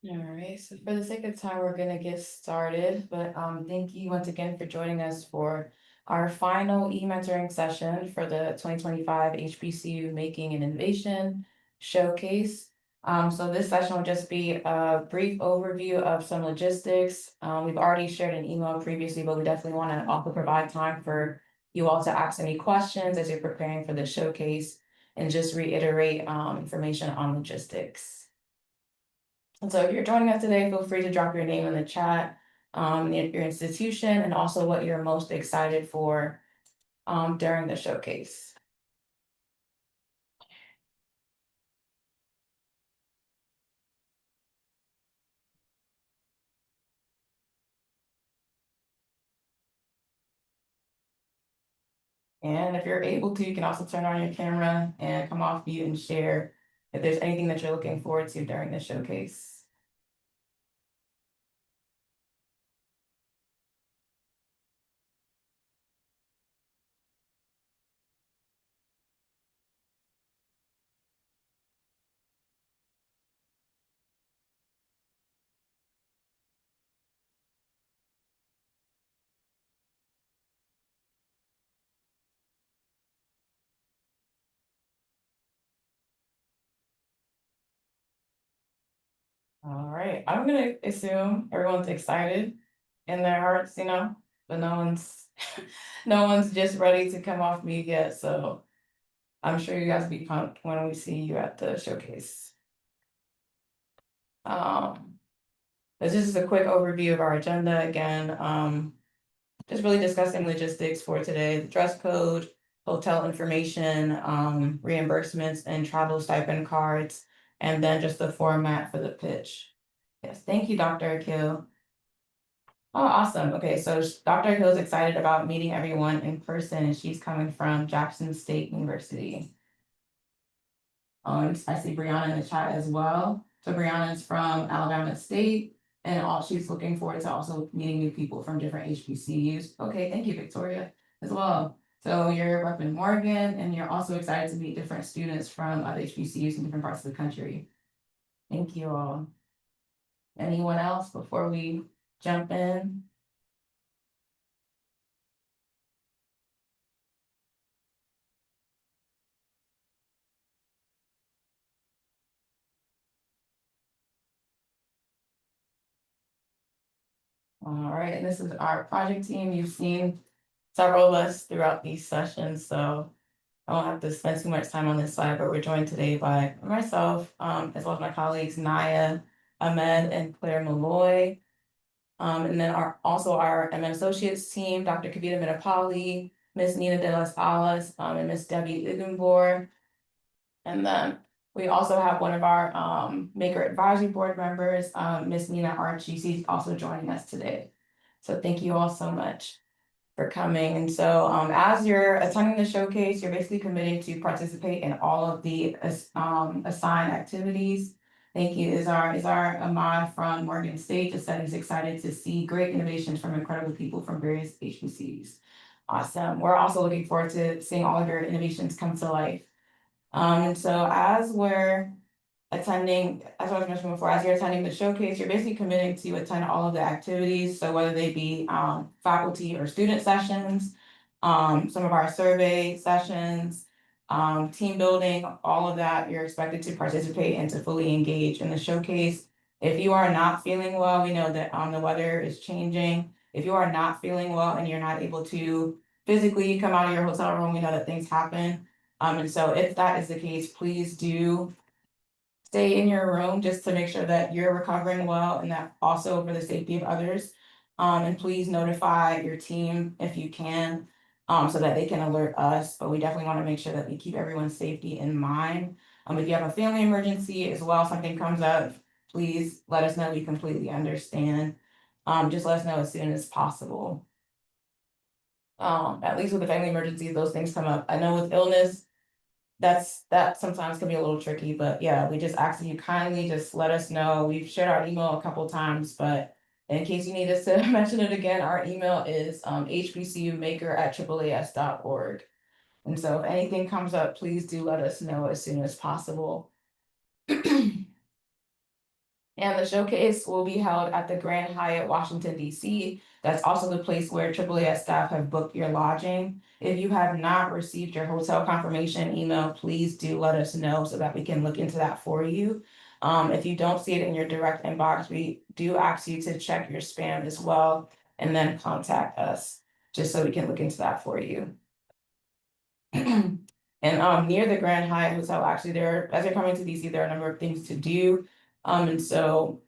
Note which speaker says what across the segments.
Speaker 1: All right, so for the sake of time, we're gonna get started, but thank you once again for joining us for our final e-mentoring session for the 2025 HBCU Making and Innovation Showcase. So this session will just be a brief overview of some logistics. We've already shared an email previously, but we definitely want to also provide time for you all to ask any questions as you're preparing for the showcase and just reiterate information on logistics. And so if you're joining us today, feel free to drop your name in the chat, your institution, and also what you're most excited for during the showcase. And if you're able to, you can also turn on your camera and come off mute and share if there's anything that you're looking forward to during the showcase. All right, I'm gonna assume everyone's excited in their hearts, but no one's no one's just ready to come off mute yet. So I'm sure you guys will be pumped when we see you at the showcase. Um, this is just a quick overview of our agenda again. Just really discussing logistics for today, the dress code, hotel information, reimbursements and travel stipend cards, and then just the format for the pitch. Yes, thank you, Dr. Akil. Oh, awesome. Okay, so Dr. Akil is excited about meeting everyone in person, and she's coming from Jackson State University. I see Brianna in the chat as well. So Brianna is from Alabama State, and she's looking forward to also meeting new people from different HBCUs. Okay, thank you, Victoria, as well. So you're up in Morgan, and you're also excited to meet different students from other HBCUs in different parts of the country. Thank you all. Anyone else before we jump in? All right, and this is our project team. You've seen several of us throughout these sessions, so I won't have to spend too much time on this slide, but we're joined today by myself, as well as my colleagues, Naya, Ahmed, and Claire Malloy. And then our MN Associates team, Dr. Kavita Minapali, Miss Nina De Las Alas, and Miss Debbie Igunbor. And then we also have one of our Maker Advisory Board members, Miss Nina Archie. She's also joining us today. So thank you all so much for coming. And so as you're attending the showcase, you're basically committing to participate in all of the assigned activities. Thank you. Is our Ahmad from Morgan State just said he's excited to see great innovations from incredible people from various HBCUs. Awesome. We're also looking forward to seeing all of your innovations come to life. And so as we're attending, as I was mentioning before, as you're attending the showcase, you're basically committing to attend all of the activities. So whether they be faculty or student sessions, some of our survey sessions, team building, all of that, you're expected to participate and to fully engage in the showcase. If you are not feeling well, we know that the weather is changing. If you are not feeling well and you're not able to physically come out of your hotel room, we know that things happen. And so if that is the case, please do stay in your room just to make sure that you're recovering well and that also for the safety of others. And please notify your team if you can, so that they can alert us. But we definitely want to make sure that we keep everyone's safety in mind. If you have a family emergency as well, something comes up, please let us know. We completely understand. Just let us know as soon as possible. At least with the family emergencies, those things come up. I know with illness, that sometimes can be a little tricky, but yeah, we just ask that you kindly just let us know. We've shared our email a couple times, but in case you need us to mention it again, our email is hbcumaker@AAAS.org. And so if anything comes up, please do let us know as soon as possible. And the showcase will be held at the Grand Hyatt, Washington, DC. That's also the place where AAAS staff have booked your lodging. If you have not received your hotel confirmation email, please do let us know so that we can look into that for you. If you don't see it in your direct inbox, we do ask you to check your spam as well and then contact us just so we can look into that for you. And near the Grand Hyatt Hotel, actually, as you're coming to DC, there are a number of things to do. And so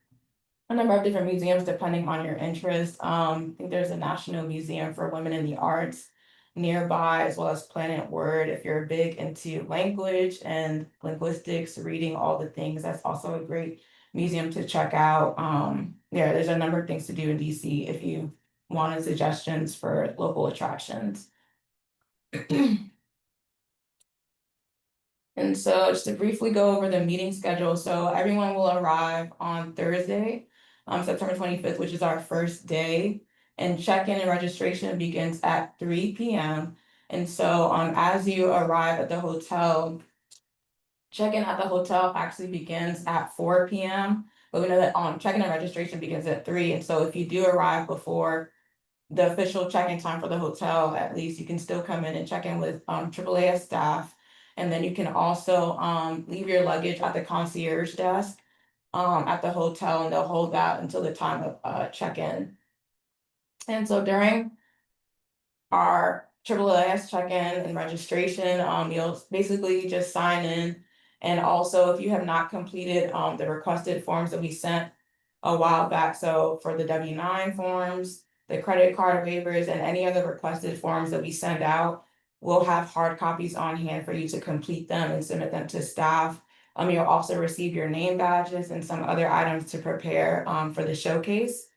Speaker 1: a number of different museums depending on your interest. I think there's a National Museum for Women in the Arts nearby, as well as Planet Word. If you're big into language and linguistics, reading all the things, that's also a great museum to check out. Yeah, there's a number of things to do in DC if you wanted suggestions for local attractions. And so just to briefly go over the meeting schedule, so everyone will arrive on Thursday, September 25th, which is our first day. And check-in and registration begins at 3 p.m. And so as you arrive at the hotel, check-in at the hotel actually begins at 4 p.m. But we know that check-in and registration begins at 3. And so if you do arrive before the official check-in time for the hotel, at least you can still come in and check in with AAAS staff. And then you can also leave your luggage at the concierge desk at the hotel, and they'll hold that until the time of check-in. And so during our AAAS check-in and registration, you'll basically just sign in. And also, if you have not completed the requested forms that we sent a while back, so for the W-9 forms, the credit card waivers, and any other requested forms that we send out, we'll have hard copies on hand for you to complete them and submit them to staff. You'll also receive your name badges and some other items to prepare for the showcase.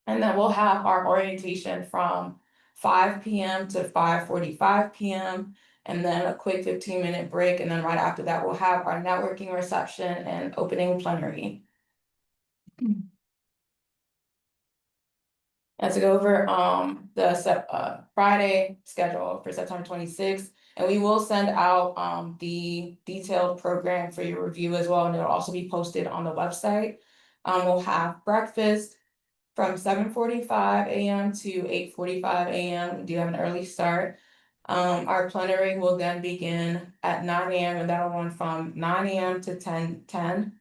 Speaker 1: And then we'll have our orientation from 5 p.m. to 5:45 p.m. and then a quick 15-minute break. And then right after that, we'll have our networking reception and opening plenary. And to go over the Friday schedule for September 26th, and we will send out the detailed program for your review as well, and it'll also be posted on the website. We'll have breakfast from 7:45 a.m. to 8:45 a.m. We do have an early start. Our plenary will then begin at 9 a.m. and that'll run from 9 a.m. to 10:10.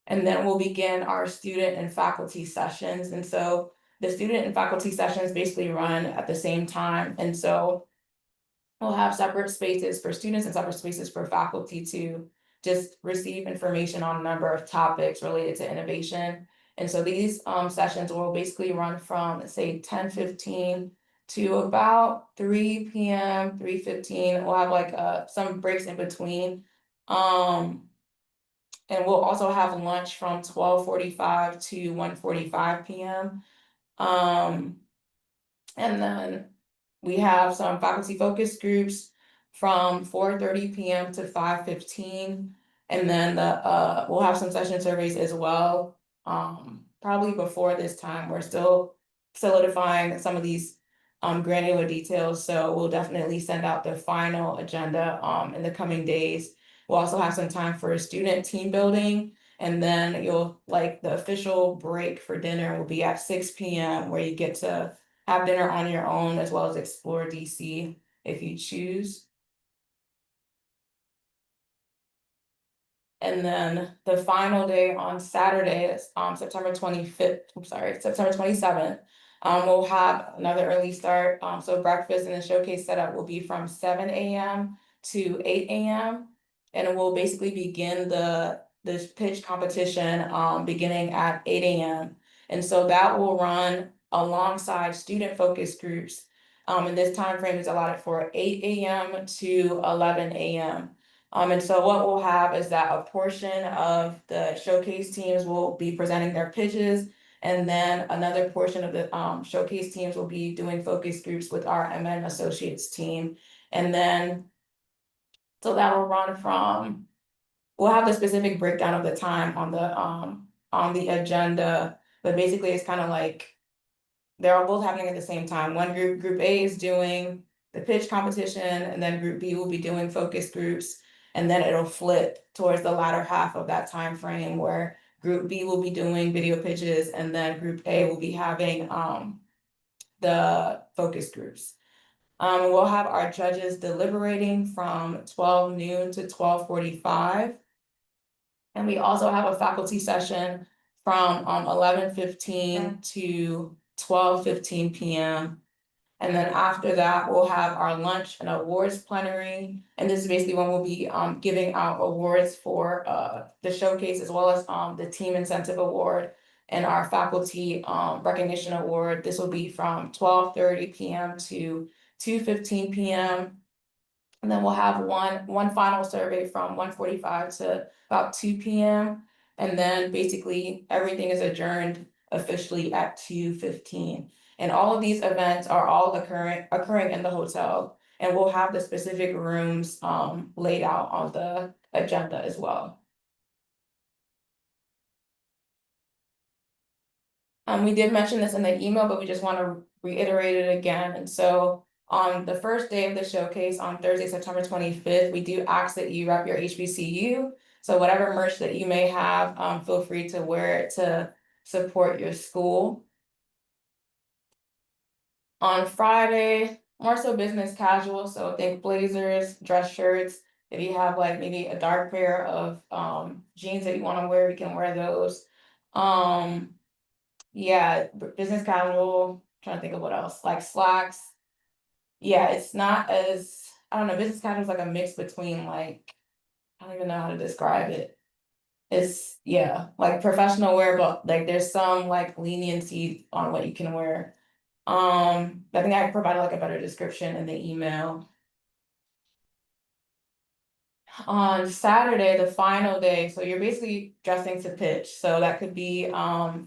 Speaker 1: And then we'll begin our student and faculty sessions. And so the student and faculty sessions basically run at the same time. And so we'll have separate spaces for students and separate spaces for faculty to just receive information on a number of topics related to innovation. And so these sessions will basically run from, say, 10:15 to about 3 p.m., 3:15. We'll have like some breaks in between. And we'll also have lunch from 12:45 to 1:45 p.m. And then we have some faculty focus groups from 4:30 p.m. to 5:15. And then we'll have some session surveys as well. Probably before this time, we're still solidifying some of these granular details. So we'll definitely send out the final agenda in the coming days. We'll also have some time for student team building. And then the official break for dinner will be at 6 p.m. where you get to have dinner on your own as well as explore DC if you choose. And then the final day on Saturday, September 27th, we'll have another early start. So breakfast and the showcase setup will be from 7 a.m. to 8 a.m. And we'll basically begin this pitch competition beginning at 8 a.m. And so that will run alongside student focus groups. And this time frame is allotted for 8 a.m. to 11 a.m. And so what we'll have is that a portion of the showcase teams will be presenting their pitches, and then another portion of the showcase teams will be doing focus groups with our MN Associates team. And then, so that will run from, we'll have the specific breakdown of the time on the agenda, but basically it's kind of like, they're all both happening at the same time. One group A is doing the pitch competition, and then group B will be doing focus groups. And then it'll flip towards the latter half of that time frame where Group B will be doing video pitches, and then Group A will be having the focus groups. We'll have our judges deliberating from 12 noon to 12:45. And we also have a faculty session from 11:15 to 12:15 p.m. And then after that, we'll have our lunch and awards plenary. And this is basically when we'll be giving out awards for the showcase, as well as the team incentive award and our faculty recognition award. This will be from 12:30 p.m. to 2:15 p.m. And then we'll have one final survey from 1:45 to about 2 p.m. And then basically everything is adjourned officially at 2:15. And all of these events are all occurring in the hotel. And we'll have the specific rooms laid out on the agenda as well. We did mention this in the email, but we just want to reiterate it again. And so on the first day of the showcase, on Thursday, September 25th, we do ask that you rep your HBCU. So whatever merch that you may have, feel free to wear it to support your school. On Friday, more so business casual, so think blazers, dress shirts. If you have like maybe a dark pair of jeans that you want to wear, we can wear those. Yeah, business casual, trying to think of what else, like slacks. Yeah, it's not as, I don't know, business casual is like a mix between like, I don't even know how to describe it. It's, yeah, like professional wear, but like there's some like leniency on what you can wear. I think I provided like a better description in the email. On Saturday, the final day, so you're basically dressing to pitch. So that could be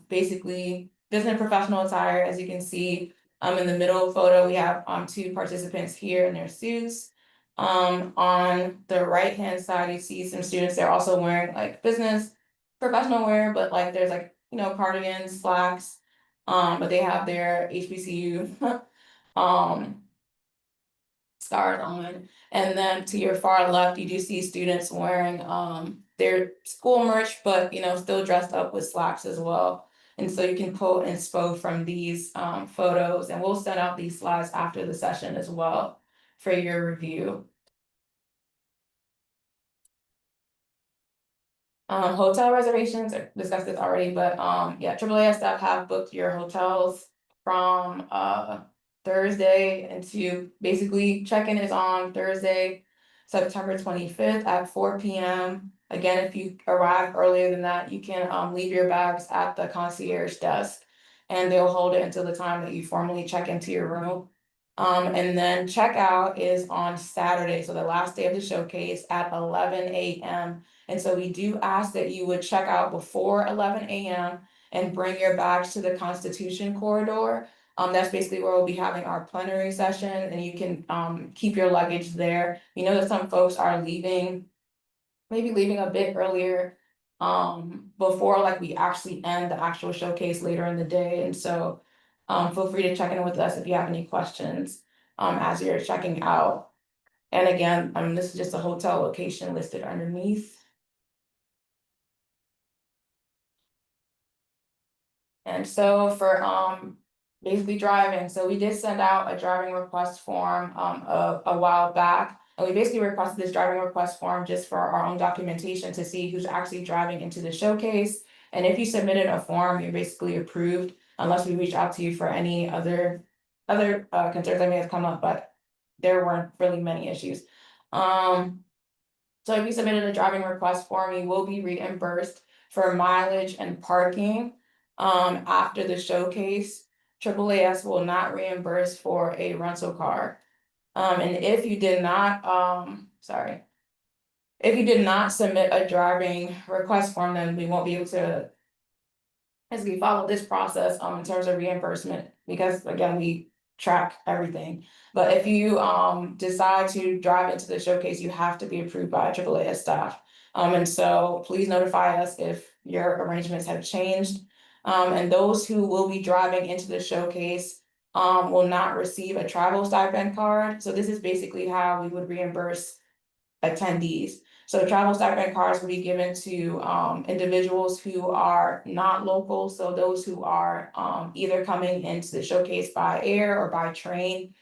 Speaker 1: basically business professional attire. As you can see, in the middle photo, we have two participants here in their suits. On the right-hand side, you see some students, they're also wearing like business professional wear, but like there's like, you know, cardigans, slacks, but they have their HBCU stars on. And then to your far left, you do see students wearing their school merch, but you know, still dressed up with slacks as well. And so you can quote and inspo from these photos, and we'll send out these slides after the session as well for your review. Hotel reservations, I discussed this already, but yeah, AAAS staff have booked your hotels from Thursday into basically check-in is on Thursday, September 25th at 4 p.m. Again, if you arrive earlier than that, you can leave your bags at the concierge desk and they'll hold it until the time that you formally check into your room. And then checkout is on Saturday, so the last day of the showcase at 11 a.m. And so we do ask that you would check out before 11 a.m. and bring your bags to the Constitution corridor. That's basically where we'll be having our plenary session, and you can keep your luggage there. We know that some folks are leaving, maybe leaving a bit earlier before like we actually end the actual showcase later in the day. And so feel free to check in with us if you have any questions as you're checking out. And again, this is just a hotel location listed underneath. And so for basically driving, so we did send out a driving request form a while back. And we basically requested this driving request form just for our own documentation to see who's actually driving into the showcase. And if you submitted a form, you're basically approved, unless we reach out to you for any other concerns that may have come up, but there weren't really many issues. So if you submitted a driving request form, you will be reimbursed for mileage and parking. After the showcase, AAAS will not reimburse for a rental car. And if you did not, if you did not submit a driving request form, then we won't be able to, as we follow this process, in terms of reimbursement, because again, we track everything. But if you decide to drive into the showcase, you have to be approved by AAAS staff. And so please notify us if your arrangements have changed. And those who will be driving into the showcase will not receive a travel stipend card. So this is basically how we would reimburse attendees. So travel stipend cards will be given to individuals who are not local, so those who are either coming into the showcase by air or by train.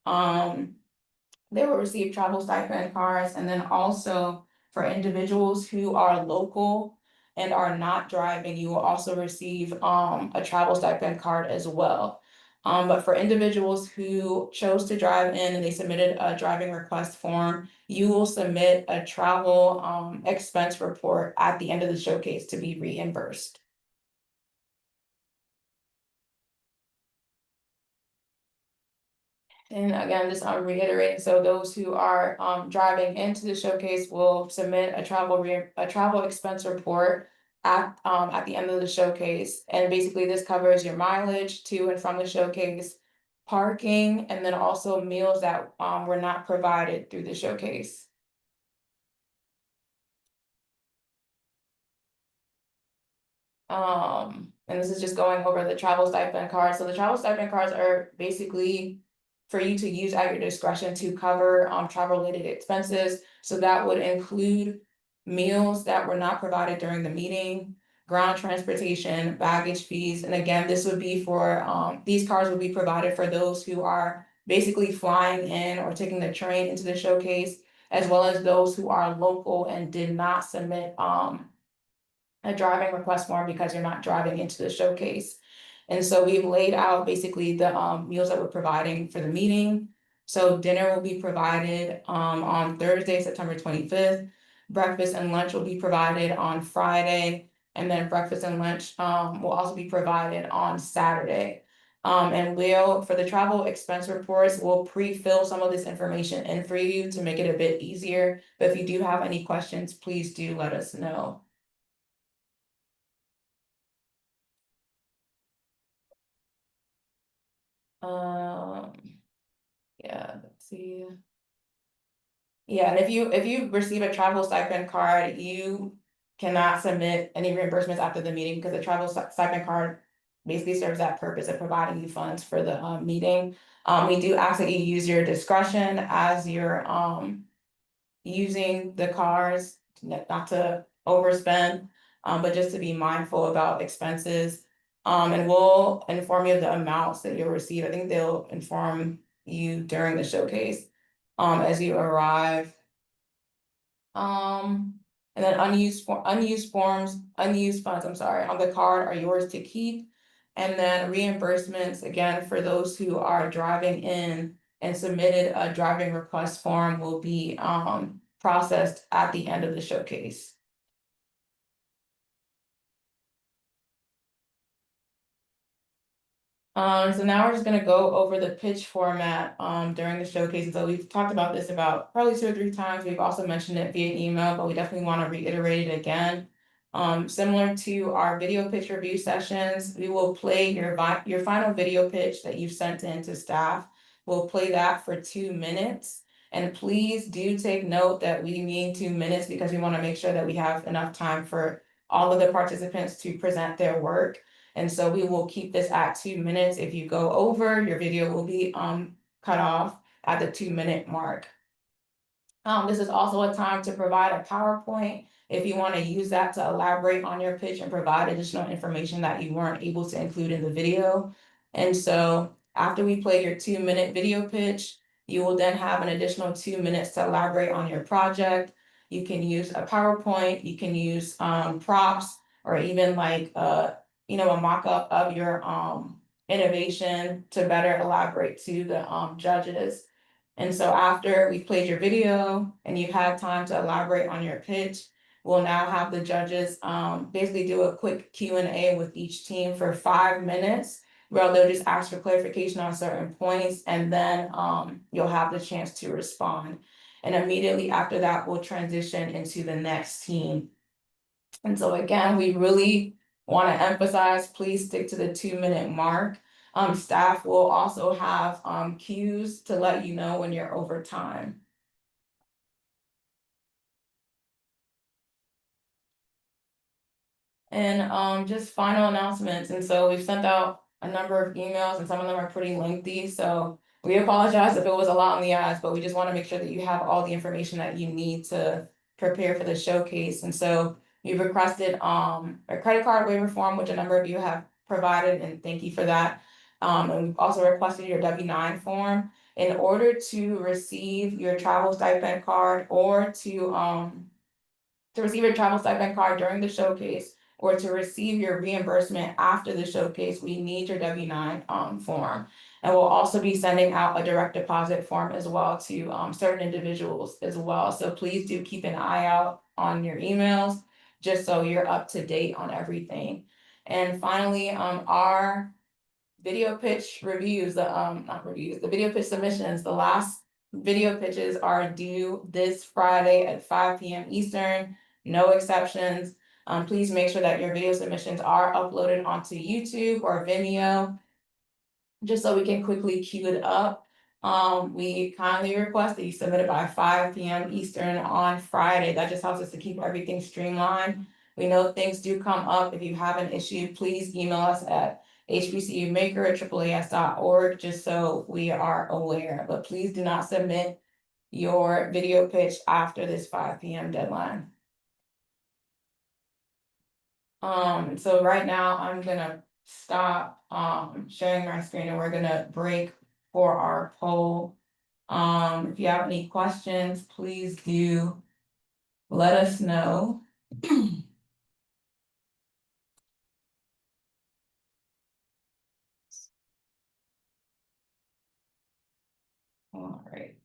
Speaker 1: They will receive travel stipend cards, and then also for individuals who are local and are not driving, you will also receive a travel stipend card as well. But for individuals who chose to drive in and they submitted a driving request form, you will submit a travel expense report at the end of the showcase to be reimbursed. And again, just reiterating, so those who are driving into the showcase will submit a travel expense report at the end of the showcase. And basically this covers your mileage to and from the showcase, parking, and then also meals that were not provided through the showcase. And this is just going over the travel stipend cards. So the travel stipend cards are basically for you to use at your discretion to cover travel related expenses. So that would include meals that were not provided during the meeting, ground transportation, baggage fees. And again, this would be for these cards would be provided for those who are basically flying in or taking the train into the showcase, as well as those who are local and did not submit a driving request form because you're not driving into the showcase. And so we've laid out basically the meals that we're providing for the meeting. So dinner will be provided on Thursday, September 25th. Breakfast and lunch will be provided on Friday, and then breakfast and lunch will also be provided on Saturday. And for the travel expense reports, we'll pre-fill some of this information in for you to make it a bit easier. But if you do have any questions, please do let us know. Um, yeah, let's see. Yeah, and if you receive a travel stipend card, you cannot submit any reimbursements after the meeting because the travel stipend card basically serves that purpose of providing you funds for the meeting. We do ask that you use your discretion as you're using the cards, not to overspend, but just to be mindful about expenses. And we'll inform you of the amounts that you'll receive. I think they'll inform you during the showcase, as you arrive. And then unused funds, I'm sorry, on the card are yours to keep. And then reimbursements, again, for those who are driving in and submitted a driving request form will be processed at the end of the showcase. So now we're just gonna go over the pitch format during the showcase. And so we've talked about this about probably 2 or 3 times. We've also mentioned it via email, but we definitely want to reiterate it again. Similar to our video pitch review sessions, we will play your final video pitch that you've sent in to staff. We'll play that for 2 minutes. And please do take note that we mean 2 minutes because we want to make sure that we have enough time for all of the participants to present their work. And so we will keep this at 2 minutes. If you go over, your video will be cut off at the 2-minute mark. This is also a time to provide a PowerPoint if you want to use that to elaborate on your pitch and provide additional information that you weren't able to include in the video. And so after we play your 2-minute video pitch, you will then have an additional 2 minutes to elaborate on your project. You can use a PowerPoint, you can use props, or even like a mock-up of your innovation to better elaborate to the judges. And so after we've played your video and you've had time to elaborate on your pitch, we'll now have the judges basically do a quick Q&A with each team for 5 minutes, where they'll just ask for clarification on certain points, and then you'll have the chance to respond. And immediately after that, we'll transition into the next team. And so again, we really want to emphasize, please stick to the 2-minute mark. Staff will also have cues to let you know when you're over time. And just final announcements. And so we've sent out a number of emails, and some of them are pretty lengthy. So We apologize if it was a lot on the eyes, but we just want to make sure that you have all the information that you need to prepare for the showcase. And so we've requested a credit card waiver form, which a number of you have provided, and thank you for that. And we've also requested your W-9 form in order to receive your travel stipend card or to receive your travel stipend card during the showcase or to receive your reimbursement after the showcase, we need your W-9 form. And we'll also be sending out a direct deposit form as well to certain individuals as well. So please do keep an eye out on your emails, just so you're up to date on everything. And finally, our video pitch reviews, not reviews, the video pitch submissions, the last video pitches are due this Friday at 5 p.m. Eastern, no exceptions. Please make sure that your video submissions are uploaded onto YouTube or Vimeo, just so we can quickly queue it up. We kindly request that you submit it by 5 p.m. Eastern on Friday. That just helps us to keep everything streamlined. We know things do come up. If you have an issue, please email us at hbcumaker@AAAS.org, just so we are aware. But please do not submit your video pitch after this 5 p.m. deadline. So right now I'm gonna stop sharing my screen and we're gonna break for our poll. If you have any questions, please do let us know. All right.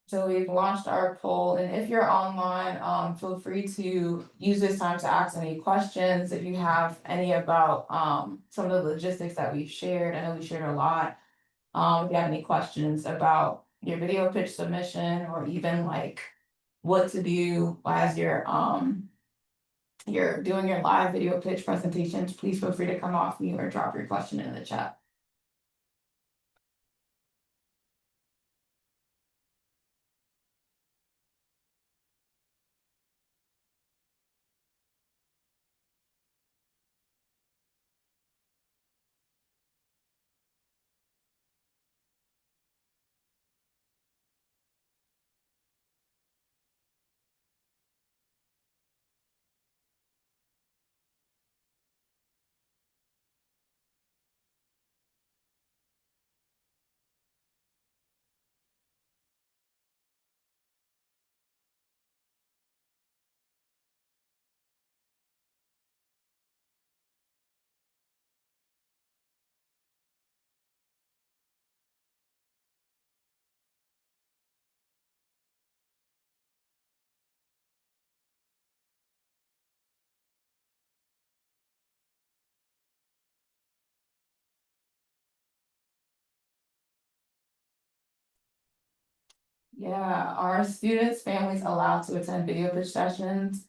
Speaker 1: So we've launched our poll, and if you're online, feel free to use this time to ask any questions. If you have any about some of the logistics that we've shared, I know we shared a lot. If you have any questions about your video pitch submission, or even like what to do as you're doing your live video pitch presentations, please feel free to come off mute or drop your question in the chat. Yeah, are students, families allowed to attend video pitch sessions?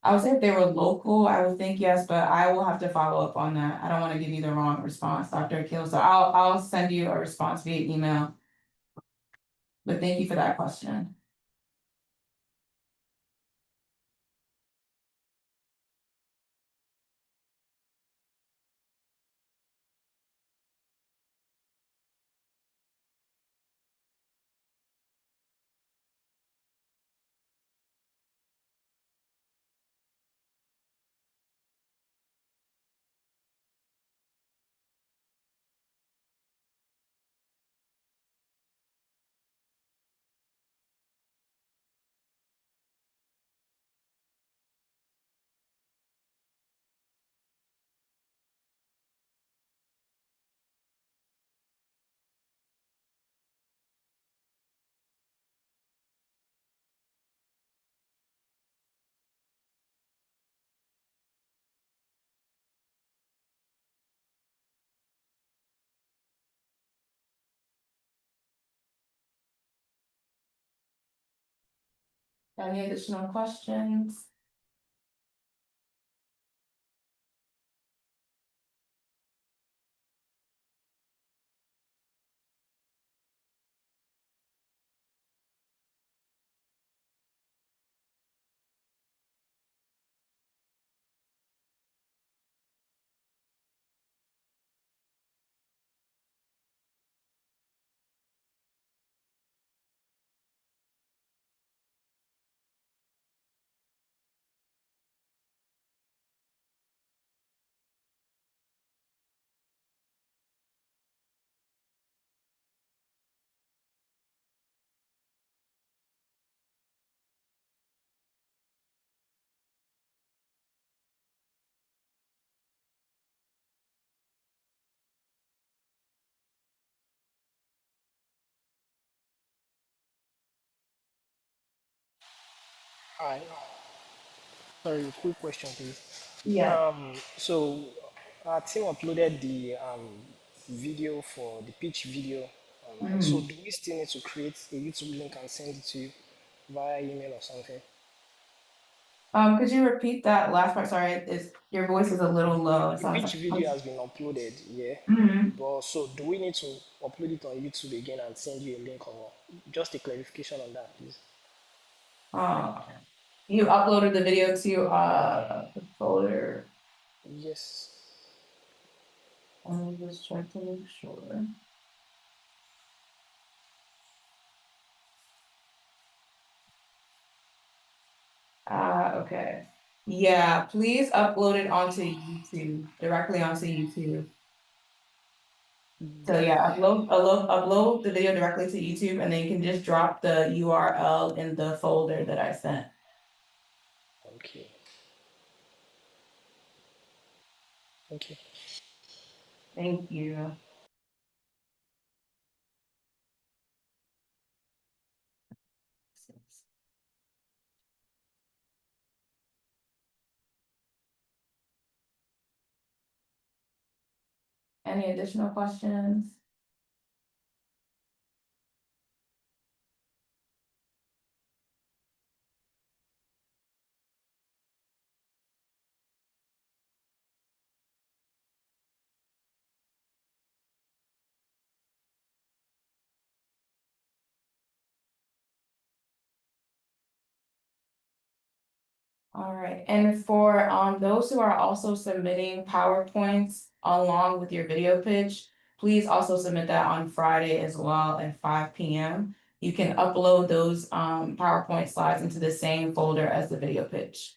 Speaker 1: I would say if they were local, I would think yes, but I will have to follow up on that. I don't want to give you the wrong response, Dr. Akil. So I'll send you a response via email. But thank you for that question. Any additional questions?
Speaker 2: Hi. Sorry, quick question, please.
Speaker 1: Yeah.
Speaker 2: So our team uploaded the video for the pitch video online. So
Speaker 1: Mm.
Speaker 2: do we still need to create a YouTube link and send it to you via email or something?
Speaker 1: Could you repeat that last part? Sorry, your voice is a little low. It
Speaker 2: The
Speaker 1: sounds
Speaker 2: pitch
Speaker 1: like.
Speaker 2: video has been uploaded, yeah.
Speaker 1: Mhm.
Speaker 2: But so do we need to upload it on YouTube again and send you a link, or just a clarification on that, please?
Speaker 1: Uh, you uploaded the video to the folder.
Speaker 2: Yes.
Speaker 1: Let me just check to make sure. Okay. Yeah, please upload it onto YouTube, directly onto YouTube. So yeah, upload the video directly to YouTube and then you can just drop the URL in the folder that I sent.
Speaker 2: Okay. Thank you.
Speaker 1: Thank you. Any additional questions? All right, and for those who are also submitting PowerPoints along with your video pitch, please also submit that on Friday as well at 5 p.m. You can upload those PowerPoint slides into the same folder as the video pitch.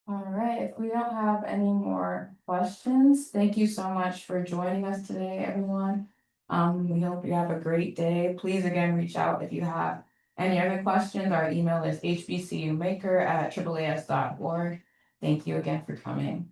Speaker 1: All right, if we don't have any more questions, thank you so much for joining us today, everyone. We hope you have a great day. Please again, reach out if you have any other questions. Our email is hbcumaker@AAAS.org. Thank you again for coming.